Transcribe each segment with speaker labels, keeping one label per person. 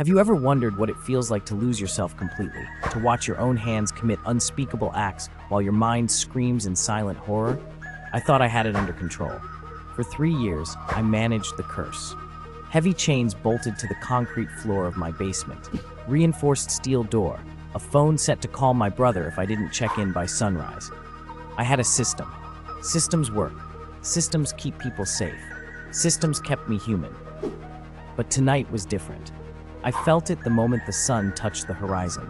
Speaker 1: Have you ever wondered what it feels like to lose yourself completely, to watch your own hands commit unspeakable acts while your mind screams in silent horror? I thought I had it under control. For 3 years, I managed the curse. Heavy chains bolted to the concrete floor of my basement, reinforced steel door, a phone set to call my brother if I didn't check in by sunrise. I had a system. Systems work. Systems keep people safe. Systems kept me human. But tonight was different. I felt it the moment the sun touched the horizon.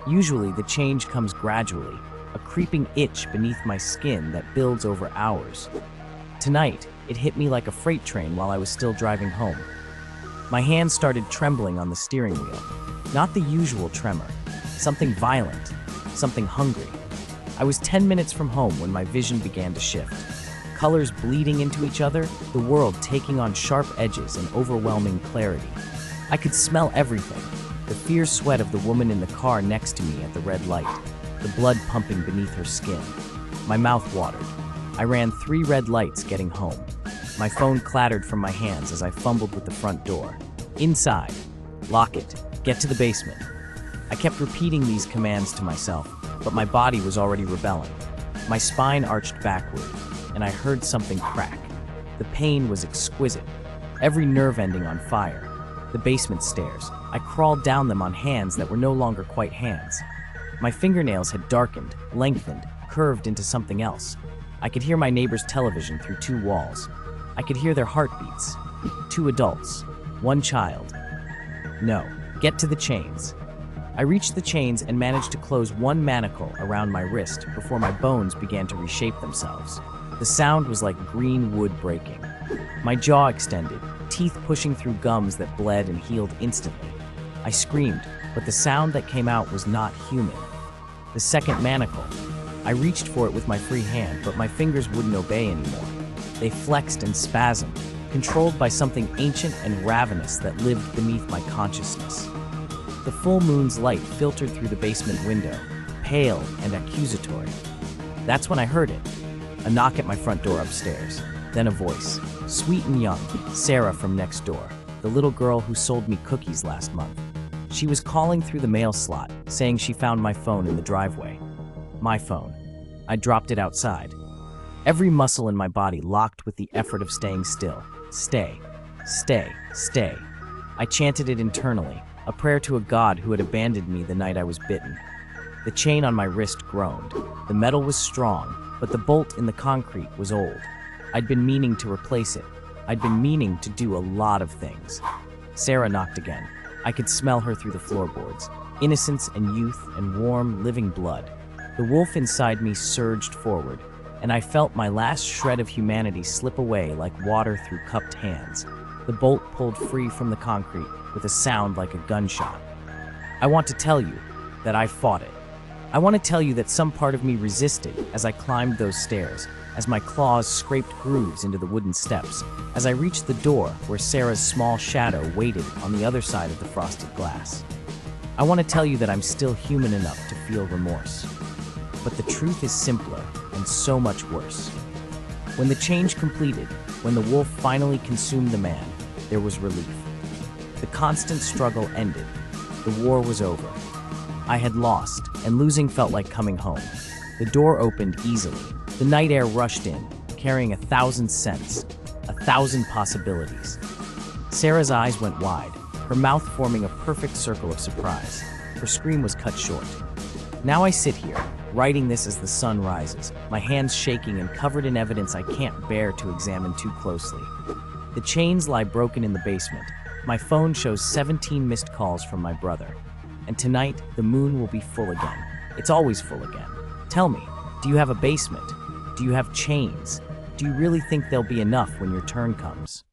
Speaker 1: Usually, the change comes gradually, a creeping itch beneath my skin that builds over hours. Tonight, it hit me like a freight train while I was still driving home. My hands started trembling on the steering wheel. Not the usual tremor. Something violent. Something hungry. I was 10 minutes from home when my vision began to shift. Colors bleeding into each other, the world taking on sharp edges and overwhelming clarity. I could smell everything. The fierce sweat of the woman in the car next to me at the red light, the blood pumping beneath her skin. My mouth watered. I ran 3 red lights getting home. My phone clattered from my hands as I fumbled with the front door. Inside. Lock it. Get to the basement. I kept repeating these commands to myself, but my body was already rebelling. My spine arched backward, and I heard something crack. The pain was exquisite, every nerve ending on fire. The basement stairs. I crawled down them on hands that were no longer quite hands. My fingernails had darkened, lengthened, curved into something else. I could hear my neighbor's television through 2 walls. I could hear their heartbeats. 2 adults, 1 child. No, get to the chains. I reached the chains and managed to close 1 manacle around my wrist before my bones began to reshape themselves. The sound was like green wood breaking. My jaw extended, teeth pushing through gums that bled and healed instantly. I screamed, but the sound that came out was not human. The second manacle. I reached for it with my free hand, but my fingers wouldn't obey anymore. They flexed and spasmed, controlled by something ancient and ravenous that lived beneath my consciousness. The full moon's light filtered through the basement window, pale and accusatory. That's when I heard it. A knock at my front door upstairs. Then a voice, sweet and young, Sarah from next door, the little girl who sold me cookies last month. She was calling through the mail slot, saying she found my phone in the driveway. My phone. I dropped it outside. Every muscle in my body locked with the effort of staying still. Stay, stay, stay. I chanted it internally, a prayer to a god who had abandoned me the night I was bitten. The chain on my wrist groaned. The metal was strong, but the bolt in the concrete was old. I'd been meaning to replace it. I'd been meaning to do a lot of things. Sarah knocked again. I could smell her through the floorboards. Innocence and youth and warm, living blood. The wolf inside me surged forward, and I felt my last shred of humanity slip away like water through cupped hands. The bolt pulled free from the concrete with a sound like a gunshot. I want to tell you that I fought it. I want to tell you that some part of me resisted as I climbed those stairs, as my claws scraped grooves into the wooden steps, as I reached the door where Sarah's small shadow waited on the other side of the frosted glass. I want to tell you that I'm still human enough to feel remorse. But the truth is simpler and so much worse. When the change completed, when the wolf finally consumed the man, there was relief. The constant struggle ended. The war was over. I had lost, and losing felt like coming home. The door opened easily. The night air rushed in, carrying 1,000 scents, 1,000 possibilities. Sarah's eyes went wide, her mouth forming a perfect circle of surprise. Her scream was cut short. Now I sit here, writing this as the sun rises, my hands shaking and covered in evidence I can't bear to examine too closely. The chains lie broken in the basement. My phone shows 17 missed calls from my brother. And tonight, the moon will be full again. It's always full again. Tell me, do you have a basement? Do you have chains? Do you really think there'll be enough when your turn comes?